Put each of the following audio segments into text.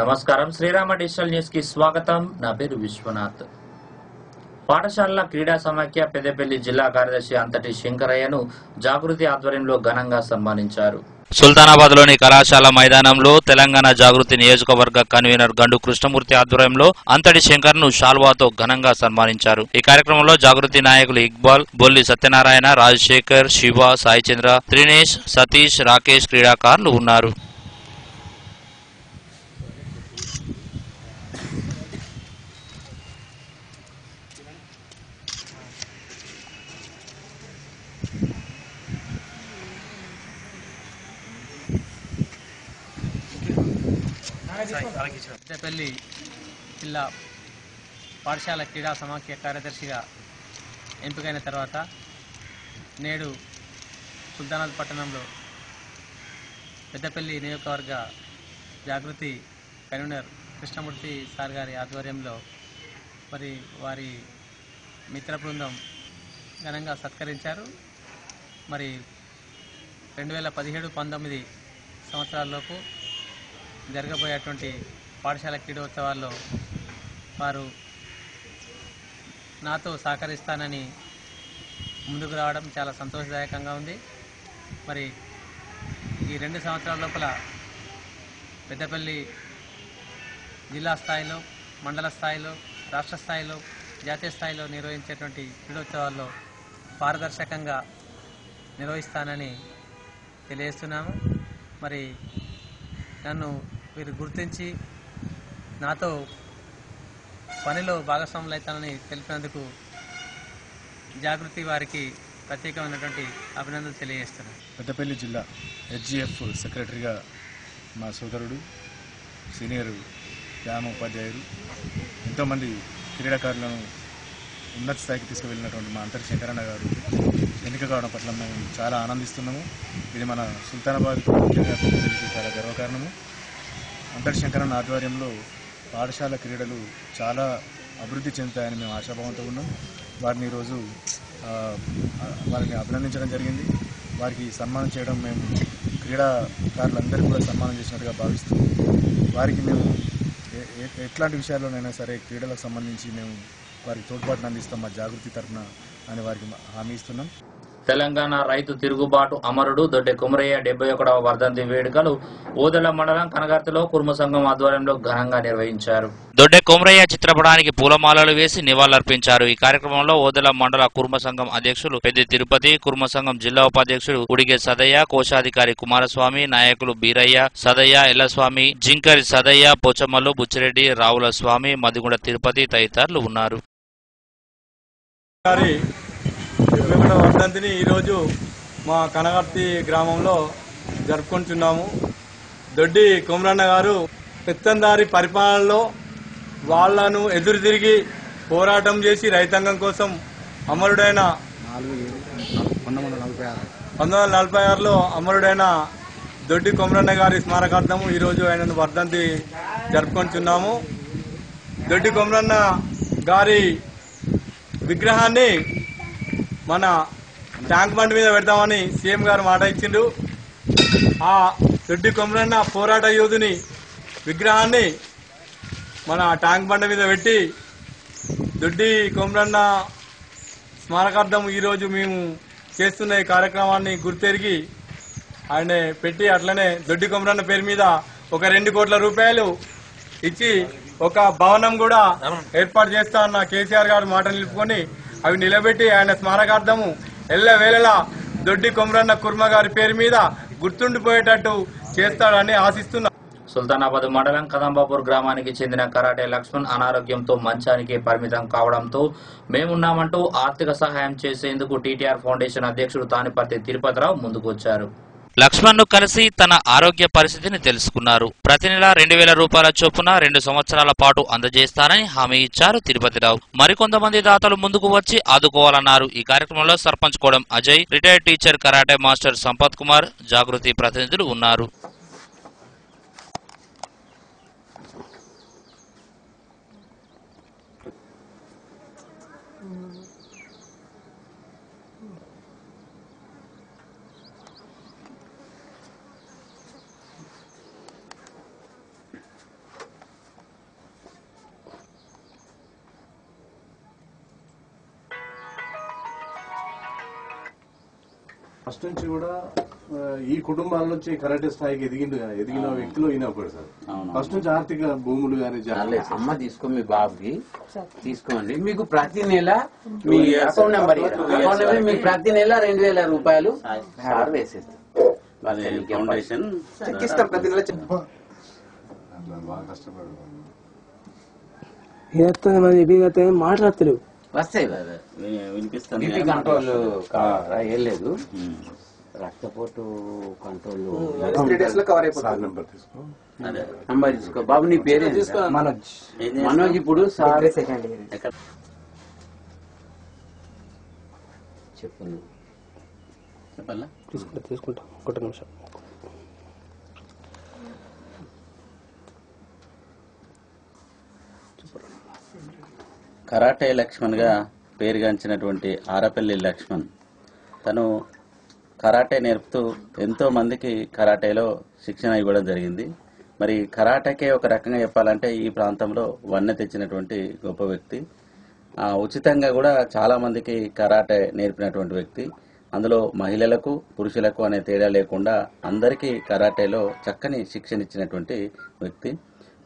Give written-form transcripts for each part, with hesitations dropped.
నమస్కారం Srirama digital news కి స్వాగతం. నా పేరు విశ్వనాథ్. పాఠశాలల క్రీడా సమాఖ్య పెద్దపల్లి జిల్లా కార్యదర్శి అంతటి శంకరయ్యను జాగృతి ఆధ్వర్యంలో ఘనంగా సన్మానించారు. సుల్తానాబాద్ లోని కళాశాల మైదానంలో తెలంగాణ జాగృతి నియోజకవర్గ కన్వీనర్ గండు కృష్ణమూర్తి ఆధ్వర్యంలో అంతటి శంకర్ ను షాల్వాతో ఘనంగా సన్మానించారు. ఈ కార్యక్రమంలో జాగృతి నాయకులు ఇక్బాల్, బొల్లి సత్యనారాయణ, రాజశేఖర్, శివ, సాయిచంద్ర, త్రినేష్, సతీష్, రాకేష్ క్రీడాకారులు ఉన్నారు. పెద్దపల్లి జిల్లా పాఠశాల క్రీడా సమాఖ్య కార్యదర్శిగా ఎంపికైన తర్వాత నేడు సుల్తానాబాద్ పట్టణంలో పెద్దపల్లి నియోజకవర్గ జాగృతి కన్వీనర్ కృష్ణమూర్తి సార్ గారి ఆధ్వర్యంలో మరి వారి మిత్ర బృందం ఘనంగా సత్కరించారు. మరి 2017-19 సంవత్సరాల్లోపు జరగబోయేటువంటి పాఠశాల క్రీడోత్సవాల్లో వారు నాతో సహకరిస్తానని ముందుకు రావడం చాలా సంతోషదాయకంగా ఉంది. మరి ఈ 2 సంవత్సరాల లోపల పెద్దపల్లి జిల్లా స్థాయిలో, మండల స్థాయిలో, రాష్ట్ర స్థాయిలో, జాతీయ స్థాయిలో నిర్వహించేటువంటి క్రీడోత్సవాల్లో పారదర్శకంగా నిర్వహిస్తానని తెలియజేస్తున్నాము. మరి నన్ను వీరు గుర్తించి నాతో పనిలో భాగస్వాములు అవుతానని తెలిపినందుకు జాగృతి వారికి ప్రత్యేకమైనటువంటి అభినందనలు తెలియజేస్తున్నాను. పెద్దపల్లి జిల్లా హెచ్జిఎఫ్ సెక్రటరీగా మా సోదరుడు సీనియర్ వ్యాయామ ఉపాధ్యాయుడు ఎంతోమంది క్రీడాకారులను ఉన్నత స్థాయికి తీసుకువెళ్ళినటువంటి మా అంతటి శంకరన్న గారు ఎన్నిక కావడం పట్ల మేము చాలా ఆనందిస్తున్నాము. ఇది మన సుల్తానాబాద్ ముఖ్యంగా పెద్దపల్లికి చాలా గర్వకారణము. అంతటి శంకరన్న ఆధ్వర్యంలో పాఠశాల క్రీడలు చాలా అభివృద్ధి చెందుతాయని మేము ఆశాభావంతో ఉన్నాం. వారిని ఈరోజు వారిని అభినందించడం జరిగింది. వారికి సన్మానం చేయడం మేము క్రీడాకారులందరికీ కూడా సన్మానం చేసినట్టుగా భావిస్తూ వారికి మేము ఎట్లాంటి విషయాల్లోనైనా సరే క్రీడలకు సంబంధించి మేము వారికి తోడ్పాటును అందిస్తాం మా జాగృతి తరఫున అని వారికి హామీ ఇస్తున్నాం. తెలంగాణ రైతు తిరుగుబాటు అమరుడు దొడ్డె కుమరయ్య 71వ వర్ధంతి వేడుకలు ఓదెల మండలం కనగర్తిలో కుర్మ సంఘం ఆధ్వర్యంలో ఘనంగా నిర్వహించారు. దొడ్డె కుమరయ్య చిత్రపటానికి పూలమాలలు వేసి నివాళులర్పించారు. ఈ కార్యక్రమంలో ఓదెల మండల కుర్మ సంఘం అధ్యక్షులు పెద్ది తిరుపతి, కుర్మ సంఘం జిల్లా ఉపాధ్యక్షుడు ఉడిగే సదయ్య, కోశాధికారి కుమారస్వామి, నాయకులు బీరయ్య, సదయ్య, ఎల్లస్వామి, జింకరి సదయ్య, పోచమ్మలు, బుచ్చిరెడ్డి, రావుల స్వామి, మదిగుండ తిరుపతి తదితరులు ఉన్నారు. వర్ధంతిని ఈరోజు మా కనగర్తి గ్రామంలో జరుపుకుంటున్నాము. దొడ్డి కుమరన్న గారు పెత్తందారి పరిపాలనలో వాళ్లను ఎదురు తిరిగి పోరాటం చేసి రైతాంగం కోసం అమరుడైన 1946లో అమరుడైన దొడ్డి కుమరన్న గారి స్మారకార్థము ఈరోజు ఆయనను వర్ధంతి జరుపుకుంటున్నాము. దొడ్డి కుమరన్న గారి విగ్రహాన్ని మన ట్యాంక్ బండ్ మీద పెడతామని సీఎం గారు మాట ఇచ్చిండ్రు. ఆ దొడ్డి కొమరన్న పోరాట యోధుని విగ్రహాన్ని మన ట్యాంక్ బండ్ మీద పెట్టి దొడ్డి కొమరన్న స్మారకార్థం ఈరోజు మేము చేస్తున్న ఈ కార్యక్రమాన్ని గుర్తెరిగి ఆయన పెట్టి అట్లనే దొడ్డి కొమరన్న పేరు మీద ఒక 2 కోట్ల రూపాయలు ఇచ్చి ఒక భవనం కూడా ఏర్పాటు చేస్తా అన్న కేసీఆర్ గారు మాట నిలుపుకొని అవి నిలబెట్టి ఆయన స్మారకార్థము ఎల్లవేళలా దొడ్డి కొమరన్న కుర్మ గారి పేరు మీద గుర్తుండిపోయేటట్టు చేస్తాడని ఆశిస్తున్నా. సుల్తానాబాద్ మండలం కదంబాపూర్ గ్రామానికి చెందిన కరాటే లక్ష్మణ్ అనారోగ్యంతో మంచానికి పరిమితం కావడంతో మేమున్నామంటూ ఆర్థిక సహాయం చేసేందుకు టీటీఆర్ ఫౌండేషన్ అధ్యక్షుడు తానిపర్తి తిరుపతిరావు ముందుకొచ్చారు. లక్ష్మణ్ ను కలిసి తన ఆరోగ్య పరిస్థితిని తెలుసుకున్నారు. ప్రతి నెల 2000 రూపాయల చొప్పున 2 సంవత్సరాల పాటు అందజేస్తారని హామీ ఇచ్చారు తిరుపతిరావు. మరికొంతమంది దాతలు ముందుకు వచ్చి ఆదుకోవాలన్నారు. ఈ కార్యక్రమంలో sarpanch Kodam Ajay, retired teacher karate master Sampath Kumar, Jagruthi ప్రతినిధులు ఉన్నారు. ఫస్ట్ నుంచి కూడా ఈ కుటుంబాల నుంచి కరాటే స్థాయికి ఎదిగిన వ్యక్తులు ఈయన ఒకటి సార్. ఫస్ట్ నుంచి ఆర్థిక భూములు కానీ అమ్మ తీసుకో, మీ బాబుకి తీసుకోండి. మీకు ప్రతి నెల మీ అకౌంట్ నెంబర్ మీకు ప్రతి నెల 2000 రూపాయలు సార్ వేసేస్తాం. ఫౌండేషన్ చెక్కిస్తాం ప్రతి నెల. బాగా కష్టపడు మాట్లాడతలేవు వస్తాయి వినిపిస్తుంది. బీపీ కంట్రోల్ కావాలా? ఏం లేదు, రక్తపోటు కంట్రోల్ నంబర్ తీసుకో. బాబు నీ పేరు మనోజ్. ఇప్పుడు సార్ చెప్పు, చెప్పాలా? తీసుకుంటా ఒకటి నిమిషం. కరాటే లక్ష్మణ్గా పేరుగాంచినటువంటి ఆరపల్లి లక్ష్మణ్ తను కరాటే నేర్పుతూ ఎంతో మందికి కరాటేలో శిక్షణ ఇవ్వడం జరిగింది. మరి కరాటేకే ఒక రకంగా చెప్పాలంటే ఈ ప్రాంతంలో వన్నె తెచ్చినటువంటి గొప్ప వ్యక్తి. ఉచితంగా కూడా చాలా మందికి కరాటే నేర్పినటువంటి వ్యక్తి. అందులో మహిళలకు పురుషులకు అనే తేడా లేకుండా అందరికీ కరాటేలో చక్కని శిక్షణ ఇచ్చినటువంటి వ్యక్తి.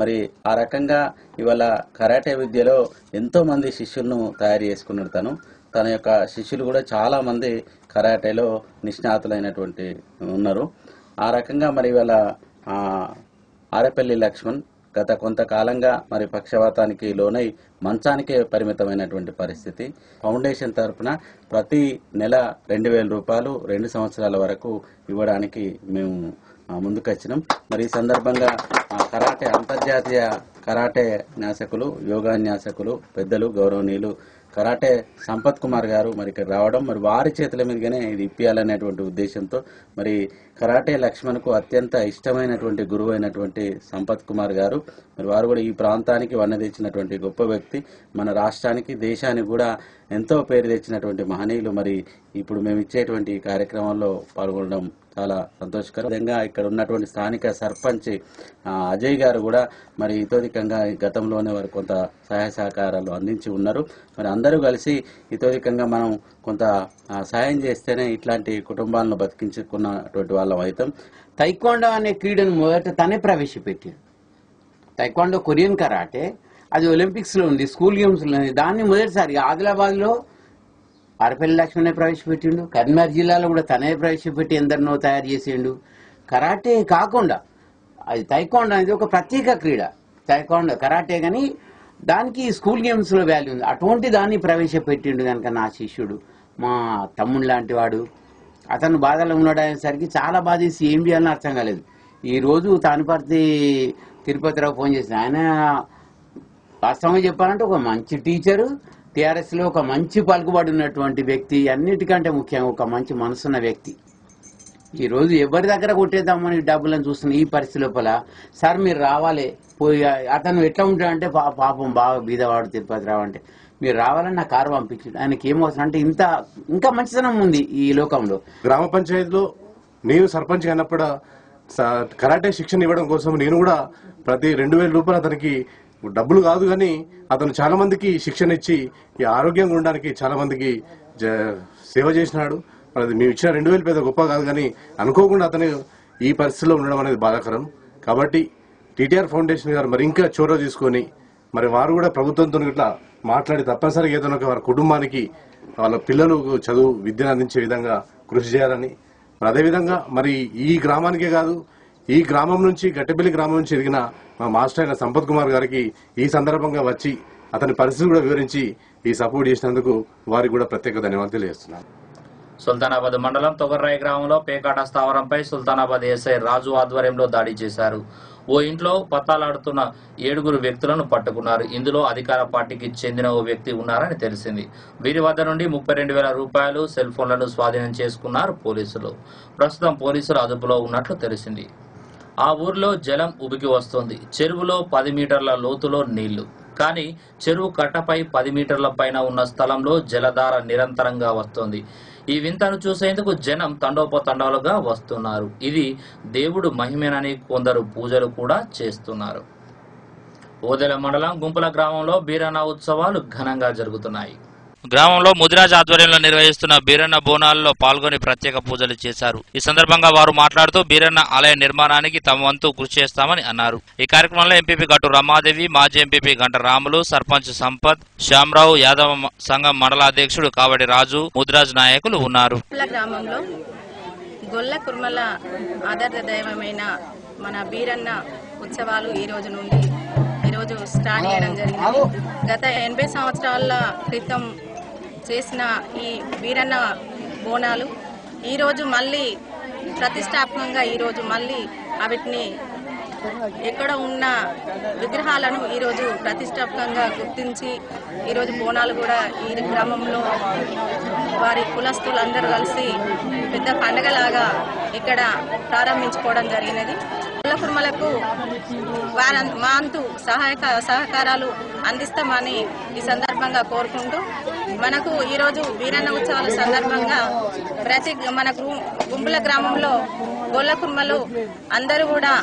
మరి ఆ రకంగా ఇవాళ కరాటే విద్యలో ఎంతో మంది శిష్యులను తయారు చేసుకున్నాడు. తన యొక్క శిష్యులు కూడా చాలా మంది కరాటేలో నిష్ణాతులైనటువంటి ఉన్నారు. ఆ రకంగా మరి ఇవాళ ఆరపల్లి లక్ష్మణ్ గత కొంతకాలంగా మరి పక్షవాతానికి లోనై మంచానికే పరిమితమైనటువంటి పరిస్థితి. ఫౌండేషన్ తరఫున ప్రతి నెల 2000 రూపాయలు 2 సంవత్సరాల వరకు ఇవ్వడానికి మేము ముందుకొచ్చినాం. మరి ఈ సందర్భంగా కరాటే అంతర్జాతీయ కరాటే న్యాసకులు, యోగా న్యాసకులు, పెద్దలు, గౌరవనీయులు కరాటే సంపత్ కుమార్ గారు మరి ఇక్కడ రావడం, మరి వారి చేతుల మీదుగానే ఇది ఇప్పియాలనేటువంటి ఉద్దేశంతో మరి కరాటే లక్ష్మణ్కు అత్యంత ఇష్టమైనటువంటి గురువు అయినటువంటి సంపత్ కుమార్ గారు మరి వారు కూడా ఈ ప్రాంతానికి వన్నె తెచ్చినటువంటి గొప్ప వ్యక్తి. మన రాష్ట్రానికి, దేశానికి కూడా ఎంతో పేరు తెచ్చినటువంటి మహనీయులు మరి ఇప్పుడు మేము ఇచ్చేటువంటి ఈ కార్యక్రమంలో పాల్గొనడం చాలా సంతోషకరంగా. ఇక్కడ ఉన్నటువంటి స్థానిక సర్పంచ్ అజయ్ గారు కూడా మరి ఇతోధికంగా గతంలోనే వారు కొంత సహాయ సహకారాలు అందించి ఉన్నారు. మరి అందరూ కలిసి ఇతోధికంగా మనం కొంత సాయం చేస్తేనే ఇట్లాంటి కుటుంబాలను బతికించుకున్నటువంటి వాళ్ళం అవుతాం. తైక్వాండో అనే క్రీడను మొదట తనే ప్రవేశపెట్టాడు. తైక్వాండో కొరియన్ కరాటే అది ఒలింపిక్స్ లో ఉంది, స్కూల్ గేమ్స్ లో ఉంది. దాన్ని మొదటిసారి ఆదిలాబాద్ లో ఆరపల్లి లక్ష్మణే ప్రవేశపెట్టిండు. కరీంనగర్ జిల్లాలో కూడా తనే ప్రవేశపెట్టి ఎందరినో తయారు చేసిండు. కరాటే కాకుండా అది తైక్వాండో అనేది ఒక ప్రత్యేక క్రీడ. తైక్వాండో కరాటే కానీ దానికి స్కూల్ గేమ్స్ లో వాల్యూ ఉంది. అటువంటి దాన్ని ప్రవేశపెట్టిండు కనుక నా శిష్యుడు, మా తమ్ముడు లాంటి వాడు. అతను బాధలో ఉన్నాడనేసరికి చాలా బాధేసి ఏం చేయాలని అర్థం కాలేదు. ఈ రోజు తానిపర్తి తిరుపతిరావు ఫోన్ చేసిన ఆయన వాస్తవంగా చెప్పాలంటే ఒక మంచి టీచరు, టీఆర్ఎస్ లో ఒక మంచి పలుకుబడి ఉన్నటువంటి వ్యక్తి, అన్నిటికంటే ముఖ్యంగా ఒక మంచి మనసున్న వ్యక్తి. ఈ రోజు ఎవరి దగ్గర కొట్టేద్దామని డబ్బులను చూస్తున్న ఈ పరిస్థితి లోపల సార్ మీరు రావాలి పోయి. అతను ఎట్లా ఉంటాడంటే పాపం బాగా బీదవాడు తిరుపతిరావు అంటే మీరు రావాలని నా కారు పంపించాడు. ఆయనకి ఏమవుతుంది అంటే ఇంకా మంచితనం ఉంది ఈ లోకంలో. గ్రామ పంచాయతీలో నేను సర్పంచ్ అయినప్పుడు కరాటే శిక్షణ ఇవ్వడం కోసం నేను కూడా ప్రతి 2000 రూపాయలు అతనికి డబ్బులు కాదు కానీ అతను చాలా మందికి శిక్షణ ఇచ్చి ఈ ఆరోగ్యంగా ఉండడానికి చాలా మందికి సేవ చేసినాడు. అది మేము ఇచ్చిన 2000 పెద్ద గొప్ప కాదు కానీ అనుకోకుండా అతను ఈ పరిస్థితిలో ఉండడం అనేది బాధాకరం. కాబట్టి టీటీఆర్ ఫౌండేషన్ గారు మరి ఇంకా చొరవ తీసుకొని మరి వారు కూడా ప్రభుత్వంతో ఇట్లా మాట్లాడి తప్పనిసరిగా ఏదైనా ఒక వారి కుటుంబానికి వాళ్ళ పిల్లలు చదువు విద్యను అందించే విధంగా కృషి చేయాలని, మరి అదేవిధంగా మరి ఈ గ్రామానికే కాదు ఈ గ్రామం నుంచి గట్టెపల్లి గ్రామం నుంచి ఎదిగిన మా మాస్టర్ అయిన సంపత్ కుమార్ గారికి ఈ సందర్భంగా వచ్చి అతని పరిస్థితి కూడా వివరించి ఈ సపోర్ట్ చేసినందుకు వారికి కూడా ప్రత్యేక ధన్యవాదాలు తెలియజేస్తున్నాను. సుల్తానాబాద్ మండలం తొగర్రాయి గ్రామంలో పేకాట స్థావరంపై సుల్తానాబాద్ ఎస్ఐ రాజు ఆధ్వర్యంలో దాడి చేశారు. ఓ ఇంట్లో పత్తాలాడుతున్న 7 వ్యక్తులను పట్టుకున్నారు. ఇందులో అధికార పార్టీకి చెందిన ఓ వ్యక్తి ఉన్నారని తెలిసింది. వీరి వద్ద నుండి 32,000 రూపాయలు, సెల్ ఫోన్లను స్వాధీనం చేసుకున్నారు పోలీసులు. ప్రస్తుతం పోలీసులు అదుపులో ఉన్నట్లు తెలిసింది. ఆ ఊర్లో జలం ఉబికి వస్తుంది. చెరువులో 10 మీటర్ల లోతులో నీళ్లు, కానీ చెరువు కట్టపై 10 మీటర్ల పైన ఉన్న స్థలంలో జలధార నిరంతరంగా వస్తోంది. ఈ వింతను చూసేందుకు జనం తండోపతండాలుగా వస్తున్నారు. ఇది దేవుడు మహిమేనని కొందరు పూజలు కూడా చేస్తున్నారు. ఓదెల మండలం గుంపుల గ్రామంలో బీరానా ఉత్సవాలు ఘనంగా జరుగుతున్నాయి. గ్రామంలో ముదిరాజ్ ఆధ్వర్యంలో నిర్వహిస్తున్న బీరన్న బోనాలలో పాల్గొని ప్రత్యేక పూజలు చేశారు. ఈ సందర్భంగా వారు మాట్లాడుతూ బీరన్న ఆలయ నిర్మాణానికి తమ వంతు కృషి చేస్తామని అన్నారు. ఈ కార్యక్రమంలో ఎంపీపీ గట్టు రమాదేవి, మాజీ ఎంపీపీ గంట రాములు, సర్పంచ్ సంపత్, శ్యామరావు, యాదవ సంఘం మండలాధ్యక్షుడు కావడి రాజు, ముదిరాజ్ నాయకులు ఉన్నారు. గ్రామంలో గొల్ల కుర్మల ఆదర్శ దైవమైన మన బీరన్న ఉత్సవాలు ఈరోజు స్టార్ట్ చేయడం జరిగింది. గత 80 సంవత్సరాల క్రితం చేసిన ఈ బీరన్న బోనాలు ఈరోజు మళ్ళీ ప్రతిష్టాత్మకంగా వాటిని ఎక్కడ ఉన్న విగ్రహాలను ఈరోజు ప్రతిష్టాత్మకంగా గుర్తించి ఈరోజు బోనాలు కూడా ఈ గ్రామంలో వారి కులస్తులందరూ కలిసి పెద్ద పండగలాగా ఇక్కడ ప్రారంభించుకోవడం జరిగినది. కుల కుర్మలకు మా అంతు సహకారాలు అందిస్తామని ఈ సందర్భంగా కోరుకుంటూ మనకు ఈరోజు బీరన్న ఉత్సవాల సందర్భంగా మన గుంపుల గ్రామంలో గొల్ల కుర్మలు అందరూ కూడా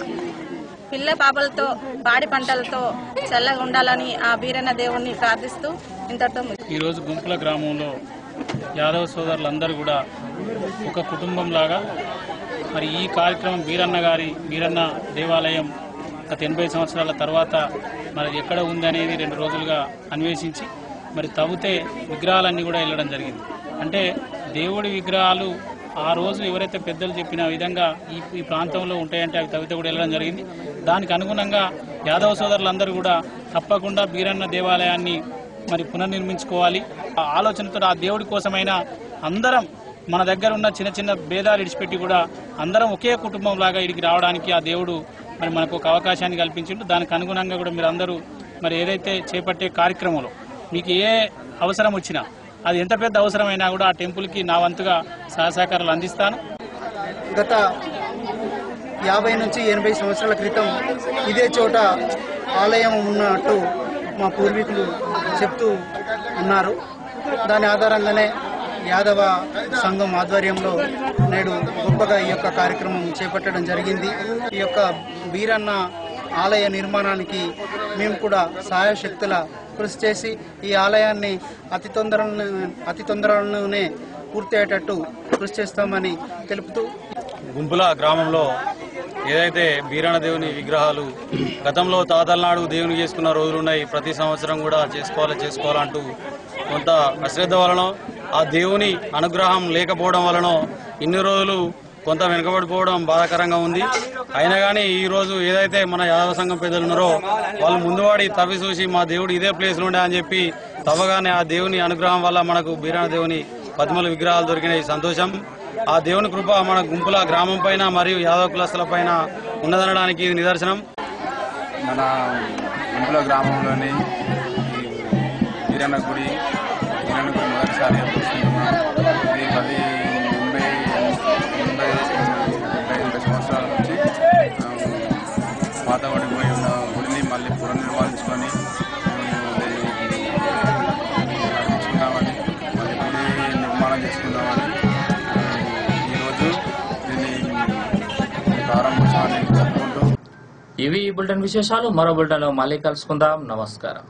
పిల్ల పాపలతో పాడి పంటలతో చల్లగా ఉండాలని ఆ బీరన్న దేవుణ్ణి ప్రార్థిస్తూ ఇంతటితో ఈరోజు గుంపుల గ్రామంలో యాదవ సోదరులందరూ కూడా ఒక కుటుంబంలాగా మరి ఈ కార్యక్రమం బీరన్న దేవాలయం గత 80 సంవత్సరాల తర్వాత మరి ఎక్కడ ఉందనేది 2 రోజులుగా అన్వేషించి మరి తవ్వితే విగ్రహాలన్నీ కూడా వెళ్ళడం జరిగింది. అంటే దేవుడి విగ్రహాలు ఆ రోజు ఎవరైతే పెద్దలు చెప్పిన విధంగా ఈ ప్రాంతంలో ఉంటాయంటే అవి తవ్వితే కూడా వెళ్ళడం జరిగింది. దానికి అనుగుణంగా యాదవ సోదరులందరూ కూడా తప్పకుండా బీరన్న దేవాలయాన్ని మరి పునర్నిర్మించుకోవాలి. ఆ ఆలోచనతో ఆ దేవుడి కోసమైనా అందరం మన దగ్గర ఉన్న చిన్న చిన్న భేదాలు ఇడిచిపెట్టి కూడా అందరం ఒకే కుటుంబం లాగా ఇడికి రావడానికి ఆ దేవుడు మరి మనకు ఒక అవకాశాన్ని కల్పించిండు. దానికి అనుగుణంగా కూడా మీరు అందరూ మరి ఏదైతే చేపట్టే కార్యక్రమంలో మీకు ఏ అవసరం వచ్చినా అది ఎంత పెద్ద అవసరమైనా కూడా ఆ టెంపుల్కి నా వంతుగా సహకారాలు అందిస్తాను. గత 50 నుంచి 80 సంవత్సరాల క్రితం ఇదే చోట ఆలయం ఉన్నట్టు మా పూర్వీకులు చెప్తూ ఉన్నారు. దాని ఆధారంగానే యాదవ సంఘం ఆధ్వర్యంలో నేడు గొప్పగా ఈ యొక్క కార్యక్రమం చేపట్టడం జరిగింది. ఈ యొక్క బీరన్న ఆలయ నిర్మాణానికి మేము కూడా సహాయశక్తుల కృషి చేసి ఈ ఆలయాన్ని అతి తొందరలోనే పూర్తి అయ్యేటట్టు కృషి చేస్తామని తెలుపుతూ గుంపుల గ్రామంలో ఏదైతే బీరన్న దేవుని విగ్రహాలు గతంలో తాతల నాడు దేవుని చేసుకున్న రోజులున్నాయి, ప్రతి సంవత్సరం కూడా చేసుకోవాలంటూ కొంత అశ్రద్ధ వలన ఆ దేవుని అనుగ్రహం లేకపోవడం వలన ఇన్ని రోజులు కొంత వెనుకబడిపోవడం బాధాకరంగా ఉంది. అయినా కానీ ఈ రోజు ఏదైతే మన యాదవ సంఘం పెద్దలు ఉన్నారో వాళ్ళు ముందువాడి తవ్వి చూసి మా దేవుడు ఇదే ప్లేస్ లో ఉండే అని చెప్పి తవ్వగానే ఆ దేవుని అనుగ్రహం వల్ల మనకు బీరన్న దేవుని 13 విగ్రహాలు దొరికినాయి. సంతోషం. ఆ దేవుని కృప మన గుంపుల గ్రామం పైన మరియు యాదవ కులస్తుల పైన ఉన్నదనడానికి ఇది నిదర్శనం. మన గుంపుల గ్రామంలోని బీరన్న గుడి మొదటిసారి ఇది 80 సంవత్సరాల నుంచి పాతబడిపోయి ఉన్న గుడిని మళ్ళీ పునర్నిర్మాణించుకొని నడిపించుకుందామని మళ్ళీ గుడి నిర్మాణం చేసుకుందామని ఈరోజు దీన్ని ప్రారంభోత్సవాన్ని జరుపుకుంటూ ఇవి ఈ బులెటిన్ విశేషాలు. మరో బులెటిన్లో మళ్ళీ కలుసుకుందాం. నమస్కారం.